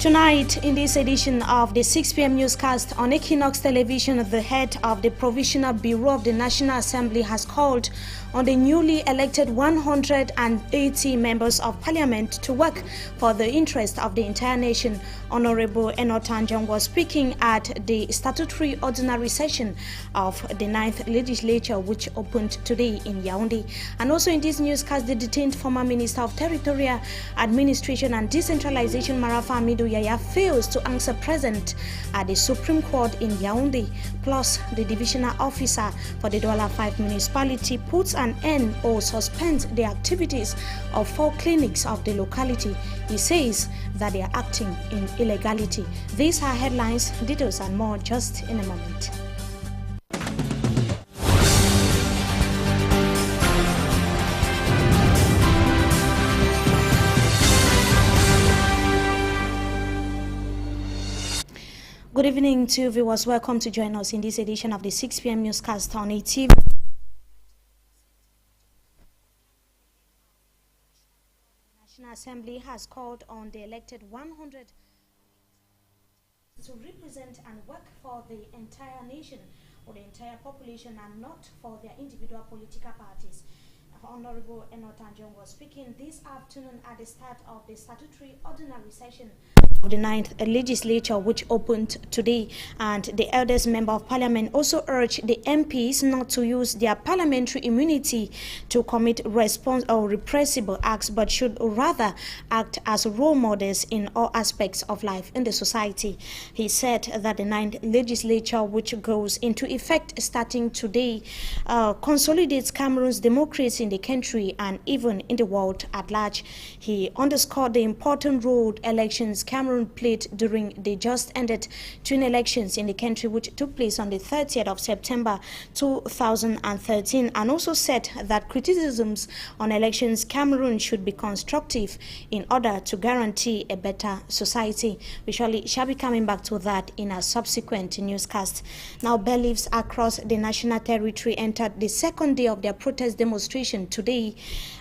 Tonight, in this edition of the 6 p.m. newscast on Equinox Television, the head of the Provisional Bureau of the National Assembly has called on the newly elected 180 members of parliament to work for the interest of the entire nation. Honorable Enoch Tanjong was speaking at the statutory ordinary session of the 9th legislature, which opened today in Yaoundé. And also in this newscast, the detained former Minister of Territorial Administration and Decentralization, Marafa Hamidou Yahya, fails to answer present at the Supreme Court in Yaoundé. Plus, the divisional officer for the Douala 5 municipality puts an end or suspends the activities of 4 clinics of the locality. He says that they are acting in illegality. These are headlines, details and more just in a moment. Good evening to viewers. Welcome to join us in this edition of the 6 p.m. newscast on ATV. The National Assembly has called on the elected 100 to represent and work for the entire nation or the entire population and not for their individual political parties. Honorable Enoch Tanjong was speaking this afternoon at the start of the statutory ordinary session of the 9th legislature, which opened today, and the eldest member of parliament also urged the MPs not to use their parliamentary immunity to commit repressible acts, but should rather act as role models in all aspects of life in the society. He said that the 9th legislature, which goes into effect starting today, consolidates Cameroon's democracy in the country and even in the world at large. He underscored the important role elections Cameroon played during the just ended twin elections in the country, which took place on the 30th of September 2013, and also said that criticisms on elections Cameroon should be constructive in order to guarantee a better society. We surely shall be coming back to that in a subsequent newscast. Now, bailiffs across the national territory entered the second day of their protest demonstration today.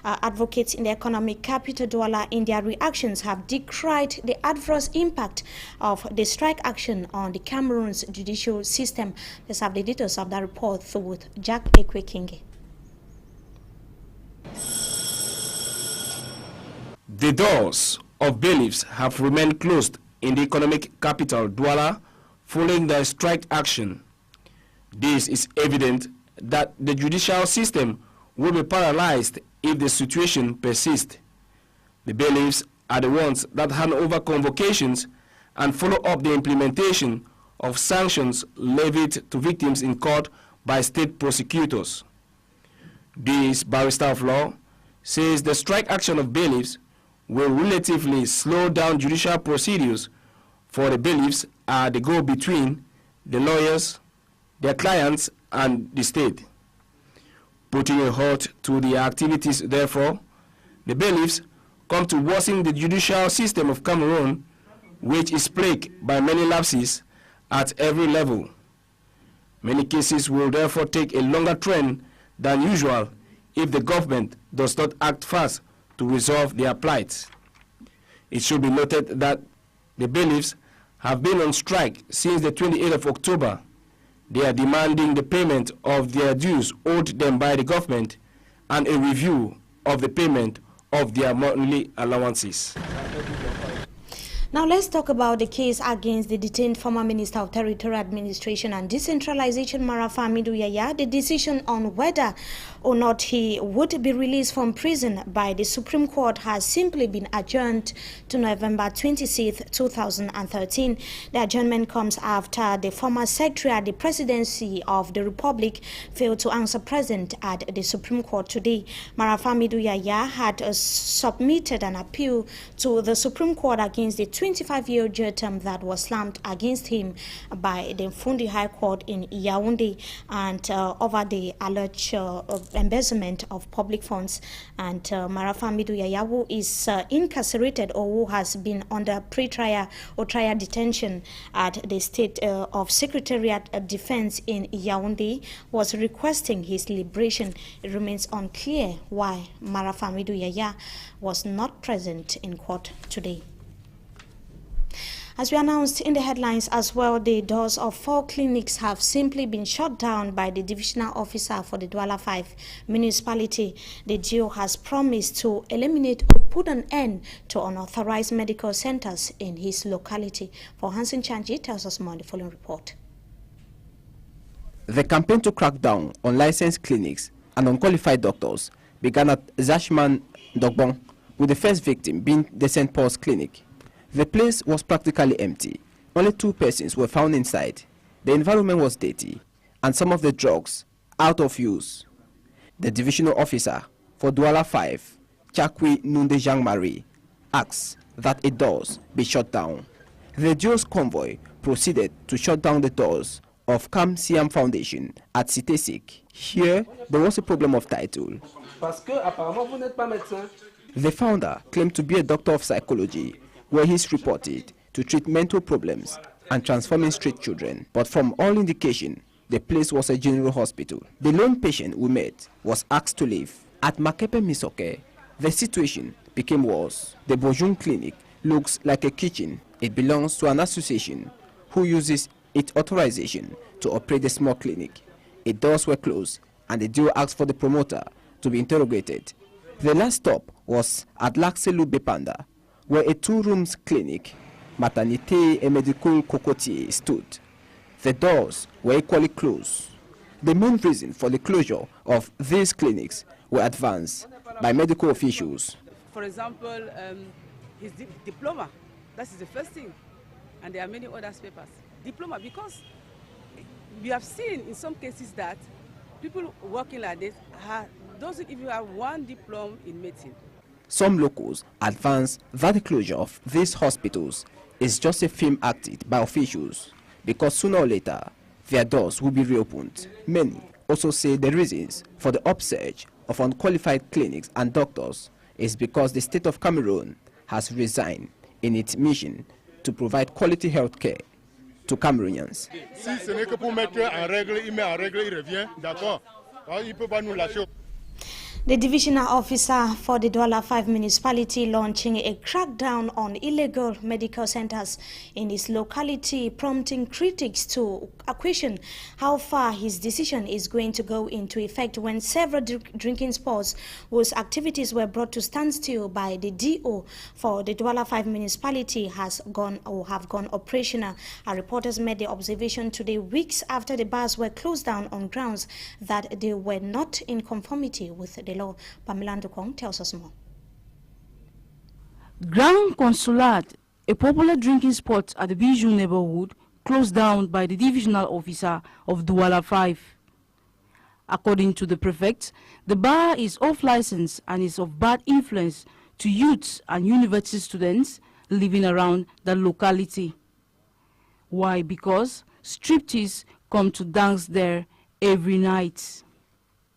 Advocates in the economic capital Douala, in their reactions, have decried the adverse impact of the strike action on the Cameroon's judicial system. Let's have the details of that report with Jack Ekwekinge. The doors of bailiffs have remained closed in the economic capital Douala following the strike action. This is evident that the judicial system will be paralyzed if the situation persists. The bailiffs are the ones that hand over convocations and follow up the implementation of sanctions levied to victims in court by state prosecutors. This barrister of law says the strike action of bailiffs will relatively slow down judicial procedures, for the bailiffs are the go-between the lawyers, their clients, and the state. Putting a halt to the activities, therefore, the bailiffs come to worsen the judicial system of Cameroon, which is plagued by many lapses at every level. Many cases will therefore take a longer trend than usual if the government does not act fast to resolve their plight. It should be noted that the bailiffs have been on strike since the 28th of October. They are demanding the payment of their dues owed them by the government and a review of the payment of their monthly allowances. Now let's talk about the case against the detained former Minister of Territorial Administration and Decentralization, Marafa Hamidou Yahya. The decision on whether or not he would be released from prison by the Supreme Court has simply been adjourned to November 26, 2013. The adjournment comes after the former Secretary at the Presidency of the Republic failed to answer present at the Supreme Court today. Marafa Hamidou Yahya had submitted an appeal to the Supreme Court against the 25-year jail term that was slammed against him by the Fundi High Court in Yaoundé and over the alleged embezzlement of public funds. And Marafa Hamidou Yahya, who is incarcerated or who has been under pre-trial or trial detention at the State of Secretariat Defense in Yaoundé, was requesting his liberation. It remains unclear why Marafa Hamidou Yahya was not present in court today. As we announced in the headlines as well, the doors of 4 clinics have simply been shut down by the divisional officer for the Douala 5 municipality. The DO has promised to eliminate or put an end to unauthorized medical centers in his locality. For Hansen Chanji tells us more in the following report. The campaign to crack down on licensed clinics and unqualified doctors began at Zashman Dogbon, with the first victim being the St. Paul's Clinic. The place was practically empty. Only 2 persons were found inside. The environment was dirty and some of the drugs out of use. The divisional officer for Douala 5, Chakwi Nunde Jean-Marie, asks that the doors be shut down. The DO's convoy proceeded to shut down the doors of Kam Siam Foundation at Sitesik. Here, there was a problem of title. The founder claimed to be a doctor of psychology, where he's reported to treat mental problems and transforming street children. But from all indication, the place was a general hospital. The lone patient we met was asked to leave. At Makepe Misoke, the situation became worse. The Bojung Clinic looks like a kitchen. It belongs to an association who uses its authorization to operate the small clinic. Its doors were closed and the DO asked for the promoter to be interrogated. The last stop was at Lakselu Bepanda, where a 2-rooms clinic, maternité et medical cocotier, stood. The doors were equally closed. The main reason for the closure of these clinics were advanced by medical officials. For example, his diploma, that is the first thing, and there are many other papers. Diploma, because we have seen in some cases that people working like this doesn't even have 1 diploma in medicine. Some locals advance that the closure of these hospitals is just a film acted by officials because sooner or later their doors will be reopened. Many also say the reasons for the upsurge of unqualified clinics and doctors is because the state of Cameroon has resigned in its mission to provide quality health care to Cameroonians. Si ce n'est que pour mettre en règle, il met en règle, il revient, d'accord. Il ne peut pas nous lâcher. The divisional officer for the Douala 5 municipality launching a crackdown on illegal medical centers in his locality, prompting critics to question how far his decision is going to go into effect when several drinking spots whose activities were brought to standstill by the DO for the Douala 5 municipality have gone operational. Our reporters made the observation today, weeks after the bars were closed down on grounds that they were not in conformity with the law. Pamela Ndukong tells us more. Grand Consulat, a popular drinking spot at the Bijou neighborhood, closed down by the divisional officer of Douala 5. According to the prefect, the bar is off license and is of bad influence to youths and university students living around the locality. Why? Because striptease come to dance there every night.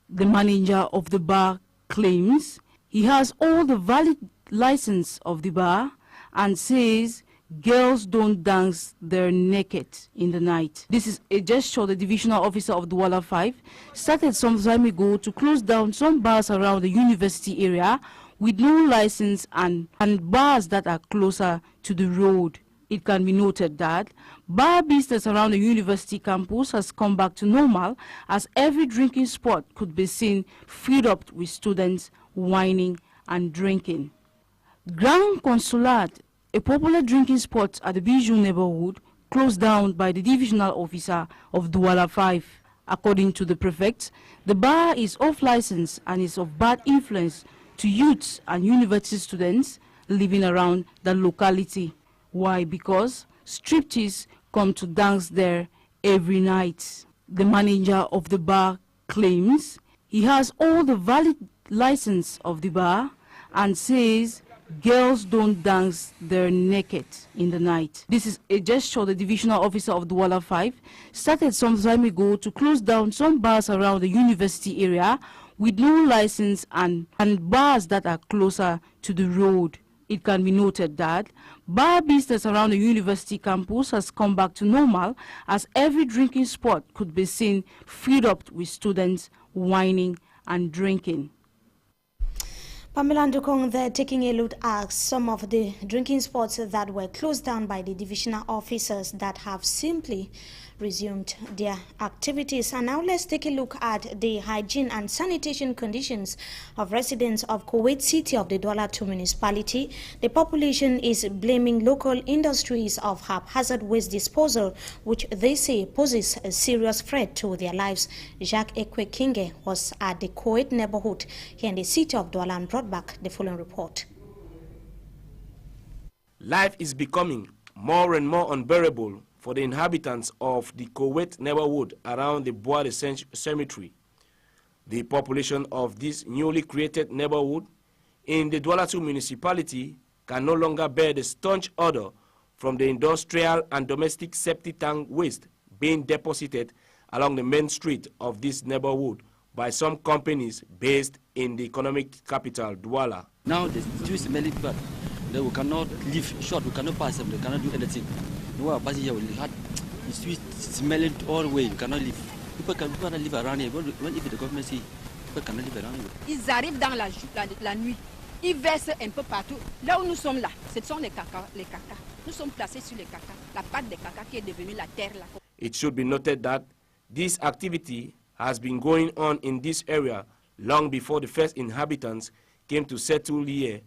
The manager of the bar claims he has all the valid license of the bar and says girls don't dance there naked in the night. This is a gesture the divisional officer of Douala 5 started some time ago to close down some bars around the university area with no license and bars that are closer to the road. It can be noted that bar business around the university campus has come back to normal as every drinking spot could be seen filled up with students whining and drinking. Grand Consulat, a popular drinking spot at the Bijou neighborhood, closed down by the divisional officer of Douala 5. According to the prefect, the bar is off license and is of bad influence to youths and university students living around the locality. Why? Because striptease come to dance there every night. The manager of the bar claims he has all the valid license of the bar and says girls don't dance there naked in the night. This is a gesture the divisional officer of Douala 5 started some time ago to close down some bars around the university area with no license and bars that are closer to the road. It can be noted that bar business around the university campus has come back to normal as every drinking spot could be seen filled up with students whining and drinking. Pamela Ndukong there taking a look at some of the drinking spots that were closed down by the divisional officers that have simply resumed their activities. And now let's take a look at the hygiene and sanitation conditions of residents of Kuwait City of the Douala II municipality. The population is blaming local industries of haphazard waste disposal, which they say poses a serious threat to their lives. Jacques Ekwe Kinge was at the Kuwait neighborhood here in the city of Douala and brought back the following report. Life is becoming more and more unbearable for the inhabitants of the Kuwait neighborhood around the Bois Cemetery. The population of this newly created neighborhood in the Douala II municipality can no longer bear the staunch odor from the industrial and domestic septic tank waste being deposited along the main street of this neighborhood by some companies based in the economic capital, Douala. Now the street is smelling bad. We cannot live short, we cannot pass them, we cannot do anything. The street smelling all the way, you cannot live. People cannot live around here. When if the government see, people cannot live around here. Ils arrivent dans la nuit, ils versent un peu partout. Là où nous sommes là, ce sont les caca. Nous sommes placés sur les caca. La pâte des caca qui est devenue la terre là. It should be noted that this activity has been going on in this area long before the first inhabitants came to settle here,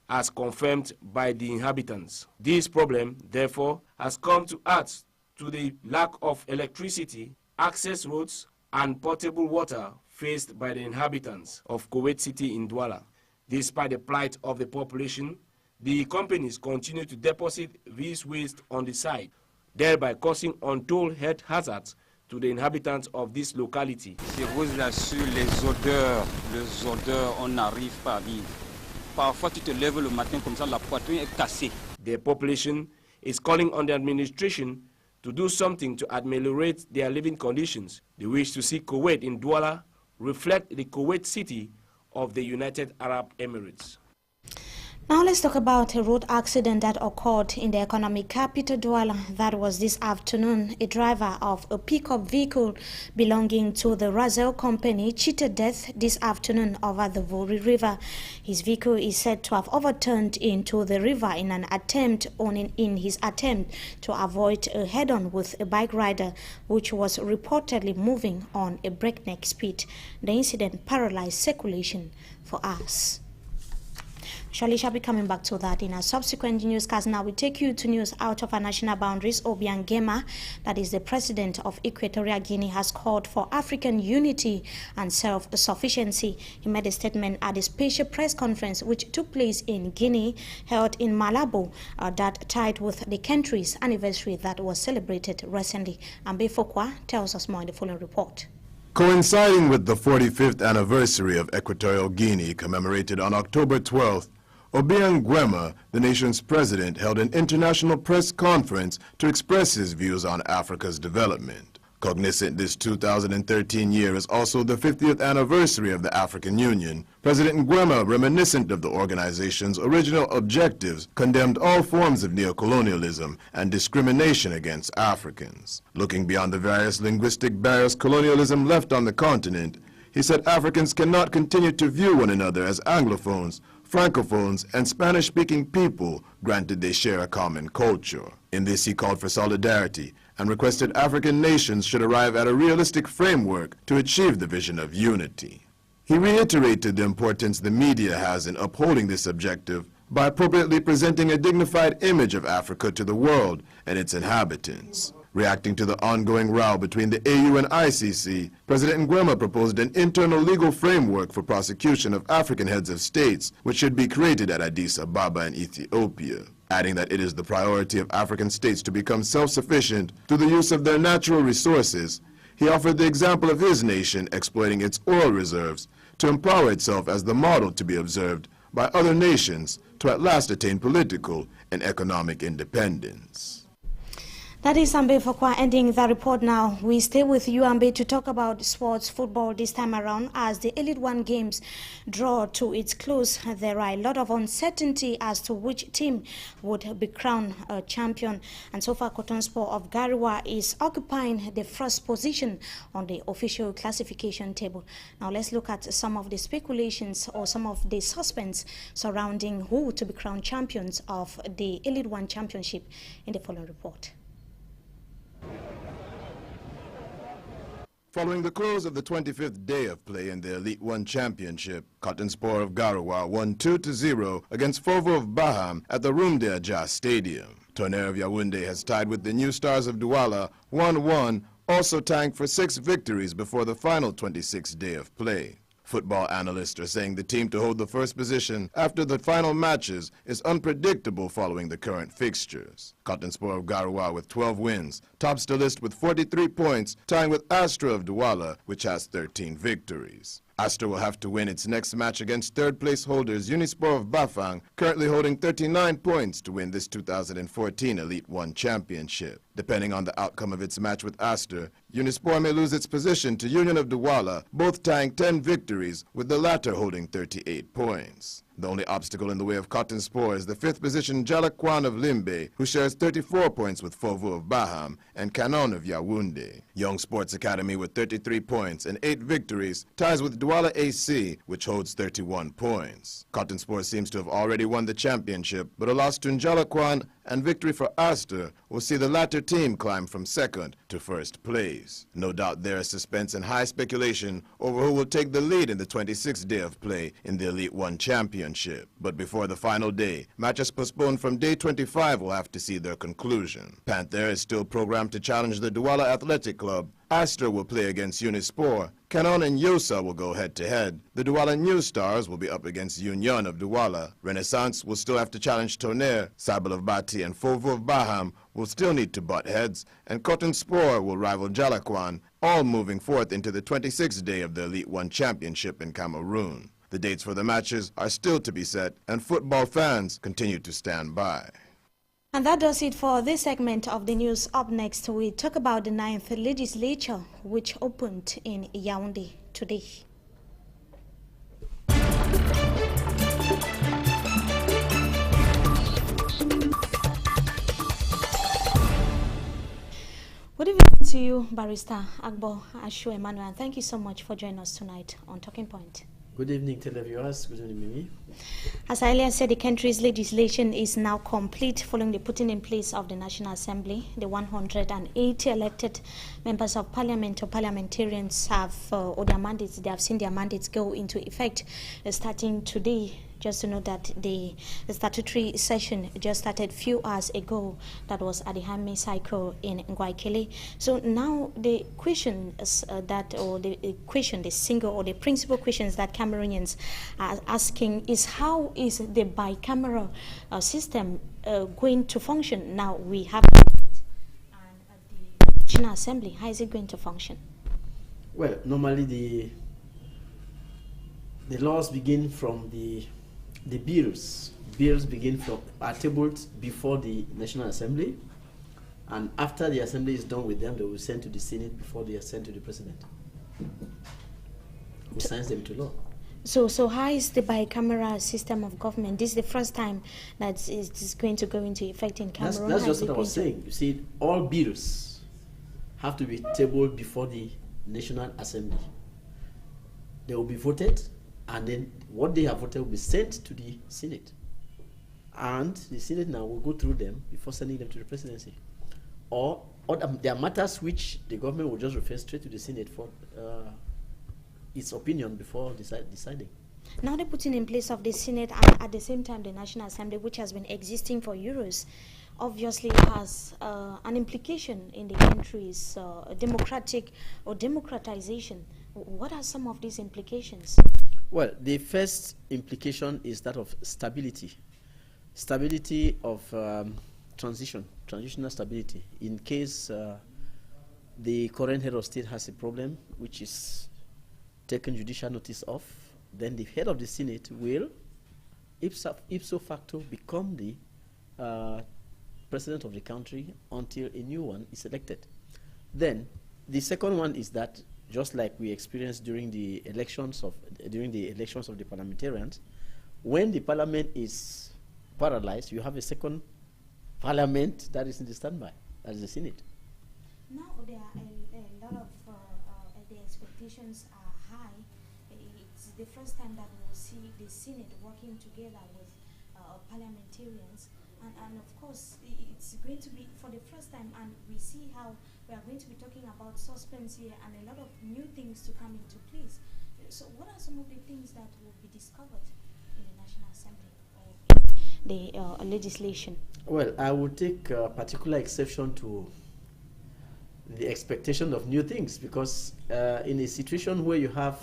as confirmed by the inhabitants. This problem, therefore, has come to add to the lack of electricity, access roads, and potable water faced by the inhabitants of Kuwait City in Douala. Despite the plight of the population, the companies continue to deposit this waste on the site, thereby causing untold health hazards to the inhabitants of this locality. Ces roses là-dessus, les odeurs, on n'arrive pas à vivre. Parfois, tu te lèves le matin comme ça, la poitrine est cassée. The population is calling on the administration to do something to ameliorate their living conditions. They wish to see Kuwait in Douala reflect the Kuwait City of the United Arab Emirates. Now let's talk about a road accident that occurred in the economic capital Douala. That was this afternoon. A driver of a pickup vehicle belonging to the Razel company cheated death this afternoon over the Vori River. His vehicle is said to have overturned into the river in his attempt to avoid a head-on with a bike rider, which was reportedly moving on a breakneck speed. The incident paralyzed circulation for hours. Surely shall be coming back to that in a subsequent newscast. Now we take you to news out of our national boundaries. Obiang Gema, that is the president of Equatorial Guinea, has called for African unity and self-sufficiency. He made a statement at a special press conference which took place in Guinea, held in Malabo, that tied with the country's anniversary that was celebrated recently. Ambe Fokwa tells us more in the following report. Coinciding with the 45th anniversary of Equatorial Guinea, commemorated on October 12th, Obiang Nguema, the nation's president, held an international press conference to express his views on Africa's development. Cognizant this 2013 year is also the 50th anniversary of the African Union, President Nguema, reminiscent of the organization's original objectives, condemned all forms of neocolonialism and discrimination against Africans. Looking beyond the various linguistic barriers colonialism left on the continent, he said Africans cannot continue to view one another as Anglophones, Francophones, and Spanish-speaking people, granted they share a common culture. In this, he called for solidarity and requested African nations should arrive at a realistic framework to achieve the vision of unity. He reiterated the importance the media has in upholding this objective by appropriately presenting a dignified image of Africa to the world and its inhabitants. Reacting to the ongoing row between the AU and ICC, President Nguema proposed an internal legal framework for prosecution of African heads of states, which should be created at Addis Ababa in Ethiopia, adding that it is the priority of African states to become self-sufficient through the use of their natural resources. He offered the example of his nation exploiting its oil reserves to empower itself as the model to be observed by other nations to at last attain political and economic independence. That is Ambe Fokwa ending the report now. We stay with you, Ambe, to talk about sports football this time around as the Elite One games draw to its close. There are a lot of uncertainty as to which team would be crowned a champion. And so far, Cotton Sport of Gariwa is occupying the first position on the official classification table. Now let's look at some of the speculations or some of the suspense surrounding who to be crowned champions of the Elite One Championship in the following report. Following the close of the 25th day of play in the Elite One Championship, Cotton Sport of Gariwa won 2-0 against Fovo of Baham at the Rumde Aja Stadium. Tonnerre of Yaoundé has tied with the New Stars of Douala 1-1, also tying for 6 victories before the final 26th day of play. Football analysts are saying the team to hold the first position after the final matches is unpredictable following the current fixtures. Cotton Sport of Gariwa with 12 wins tops the list with 43 points, tying with Astra of Douala, which has 13 victories. Astra will have to win its next match against third-place holders Unisport of Bafang, currently holding 39 points to win this 2014 Elite One Championship. Depending on the outcome of its match with Astra, Unisport may lose its position to Union of Douala, both tying 10 victories, with the latter holding 38 points. The only obstacle in the way of Cotton Sport is the 5th position Jalakwan of Limbe, who shares 34 points with Fovo of Baham and Canon of Yaoundé. Young Sports Academy with 33 points and 8 victories ties with Douala AC, which holds 31 points. Cotton Sport seems to have already won the championship, but a loss to Njalakwan and victory for Astor will see the latter team climb from 2nd to 1st place. No doubt there is suspense and high speculation over who will take the lead in the 26th day of play in the Elite One Championship. But before the final day, matches postponed from day 25 will have to see their conclusion. Panther is still programmed to challenge the Douala Athletic Club. Astor will play against Unisport. Canon and Yosa will go head-to-head. The Douala New Stars will be up against Union of Douala. Renaissance will still have to challenge Tonnerre. Sabal of Bati and Fovo of Baham will still need to butt heads. And Cotton Sport will rival Jalakwan, all moving forth into the 26th day of the Elite One Championship in Cameroon. The dates for the matches are still to be set, and football fans continue to stand by. And that does it for this segment of the news. Up next, we talk about the 9th legislature, which opened in Yaoundé today. Good evening to you, Barrister Agbo Ashu Emmanuel. Thank you so much for joining us tonight on Talking Point. Good evening, televiewers. Good evening, Mimi. As I earlier said, the country's legislation is now complete following the putting in place of the National Assembly. The 180 elected members of parliament or parliamentarians have, or their mandates, they have seen their mandates go into effect starting today. Just to know that the statutory session just started a few hours ago. That was at the Hame Cycle in Ngwaikele. So now the question is the single or the principal questions that Cameroonians are asking is how is the bicameral system going to function? Now we have the National Assembly. How is it going to function? Well, normally the laws begin from the bills. Bills begin from are tabled before the National Assembly, and after the Assembly is done with them, they will send to the Senate before they are sent to the President, who signs them to law. So how is the bicameral system of government? This is the first time that it is going to go into effect in Cameroon. That's just what I was saying. You see, all bills have to be tabled before the National Assembly. They will be voted, and then what they have voted will be sent to the Senate. And the Senate now will go through them before sending them to the presidency. Or there are matters which the government will just refer straight to the Senate for its opinion before deciding. Now they're putting in place of the Senate and at the same time the National Assembly, which has been existing for years, obviously has an implication in the country's democratic or democratization. What are some of these implications? Well, the first implication is that of stability. Stability of transitional stability. In case the current head of state has a problem, which is taken judicial notice of, then the head of the Senate will, ipso facto, become the president of the country until a new one is elected. Then the second one is that, just like we experienced during the elections of the parliamentarians, when the parliament is paralyzed, you have a second parliament that is in the standby, that is the Senate. Now there are a lot of the expectations are high. It's the first time that we'll see the Senate working together with parliamentarians, and of course it's going to be for the first time, and we see how we are going to be talking about suspense here and a lot of new things to come into place. So what are some of the things that will be discovered in the National Assembly or the legislation? Well, I would take particular exception to the expectation of new things, because in a situation where you have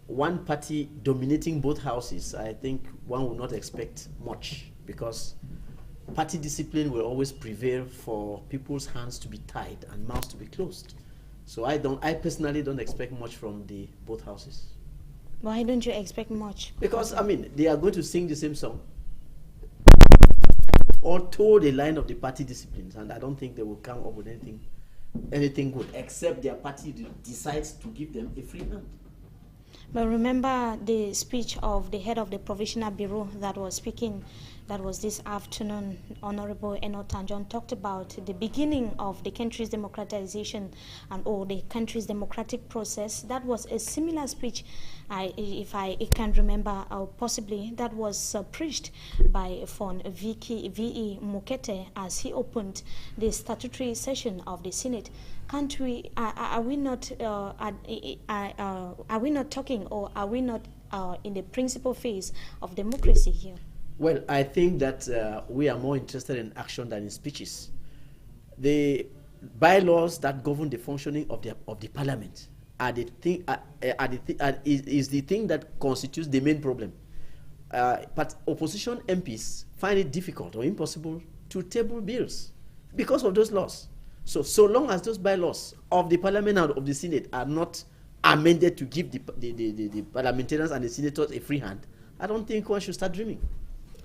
one party dominating both houses, I think one would not expect much, because party discipline will always prevail for people's hands to be tied and mouths to be closed. So I personally don't expect much from the both houses. Why don't you expect much? Because, I mean, they are going to sing the same song or toe the line of the party disciplines, and I don't think they will come up with anything good, except their party decides to give them a free hand. But remember the speech of the head of the Provisional Bureau that was speaking, that was this afternoon. Honorable Eno Tanjon talked about the beginning of the country's democratization and the country's democratic process. That was a similar speech, if I can remember, possibly that was preached by Fon V.E. Mukete as he opened the statutory session of the Senate. Can't we? Are we not talking, or are we not in the principal phase of democracy here? Well, I think that we are more interested in action than in speeches. The bylaws that govern the functioning of the parliament are the thing. Is the thing that constitutes the main problem. But opposition MPs find it difficult or impossible to table bills because of those laws. So long as those bylaws of the parliament and of the Senate are not amended to give the parliamentarians and the senators a free hand, I don't think one should start dreaming.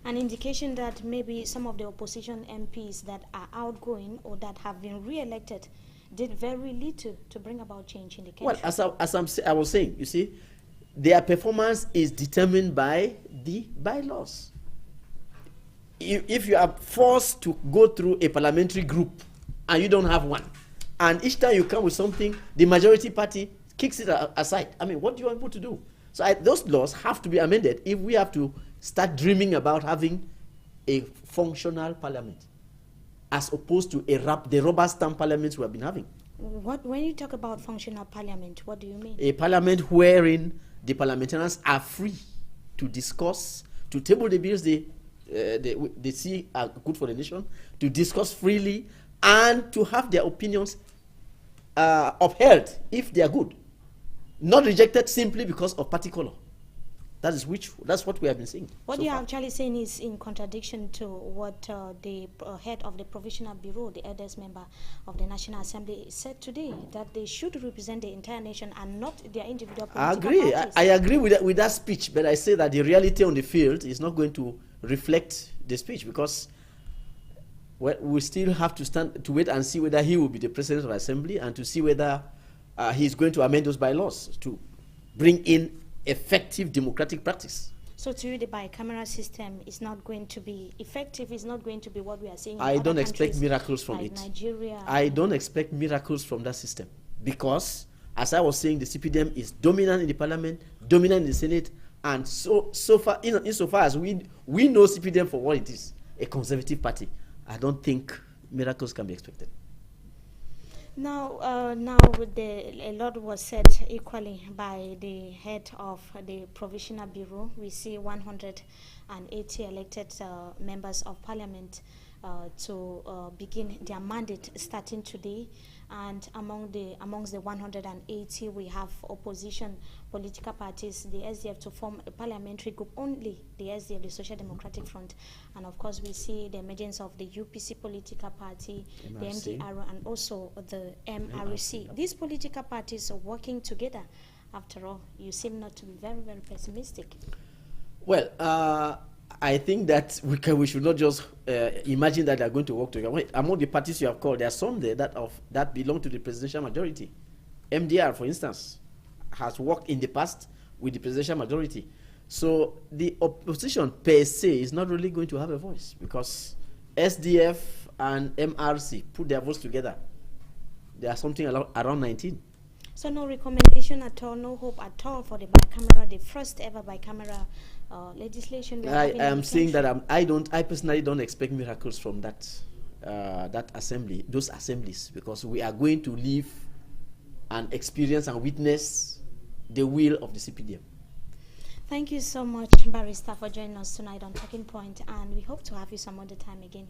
An indication that maybe some of the opposition MPs that are outgoing or that have been re-elected did very little to bring about change in the country. Well, I was saying, you see, their performance is determined by the bylaws. If you are forced to go through a parliamentary group and you don't have one, and each time you come with something, the majority party kicks it aside. I mean, what do you want people to do? So those laws have to be amended if we have to start dreaming about having a functional parliament, as opposed to the rubber stamp parliaments we have been having. When you talk about functional parliament, what do you mean? A parliament wherein the parliamentarians are free to discuss, to table the bills they see are good for the nation, to discuss freely, and to have their opinions upheld if they are good, not rejected simply because of party color. That's what we have been seeing. What you're actually saying is in contradiction to what the head of the Provisional Bureau, the eldest member of the National Assembly, said today, that they should represent the entire nation and not their individual political parties. I agree with that speech, but I say that the reality on the field is not going to reflect the speech, because we still have to wait and see whether he will be the president of the assembly, and to see whether he's going to amend those bylaws to bring in effective democratic practice. So to you, the bicameral system is not going to be effective, is not going to be what we are seeing in I other don't expect miracles from like it. Nigeria. I don't expect miracles from that system, because, as I was saying, the CPDM is dominant in the parliament, dominant in the Senate, and so far, insofar as we know CPDM for what it is, a conservative party, I don't think miracles can be expected. Now, a lot was said equally by the head of the Provisional Bureau. We see 180 elected members of parliament to begin their mandate starting today. And amongst the 180, we have opposition political parties, the SDF, to form a parliamentary group, only the SDF, the Social Democratic Front. And of course, we see the emergence of the UPC political party, MRC, the MDR, and also the MRC. These political parties are working together. After all, you seem not to be very, very pessimistic. Well, I think that we should not just imagine that they are going to work together. Among the parties you have called, there are some there that belong to the presidential majority. MDR, for instance, has worked in the past with the presidential majority. So the opposition per se is not really going to have a voice because SDF and MRC put their votes together. There are something around 19. So no recommendation at all, no hope at all for the bicameral, the first ever bicameral legislation. I am saying that I personally don't expect miracles from that those assemblies, because we are going to live and experience and witness the will of the CPDM. Thank you so much, Barrister, for joining us tonight on Talking Point, and we hope to have you some other time again.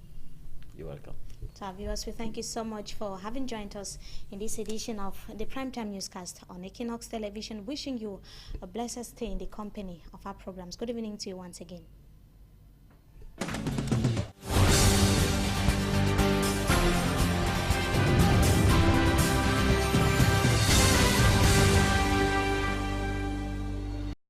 You're welcome. To our viewers, we thank you so much for having joined us in this edition of the Primetime Newscast on Equinox Television, wishing you a blessed stay in the company of our programs. Good evening to you once again.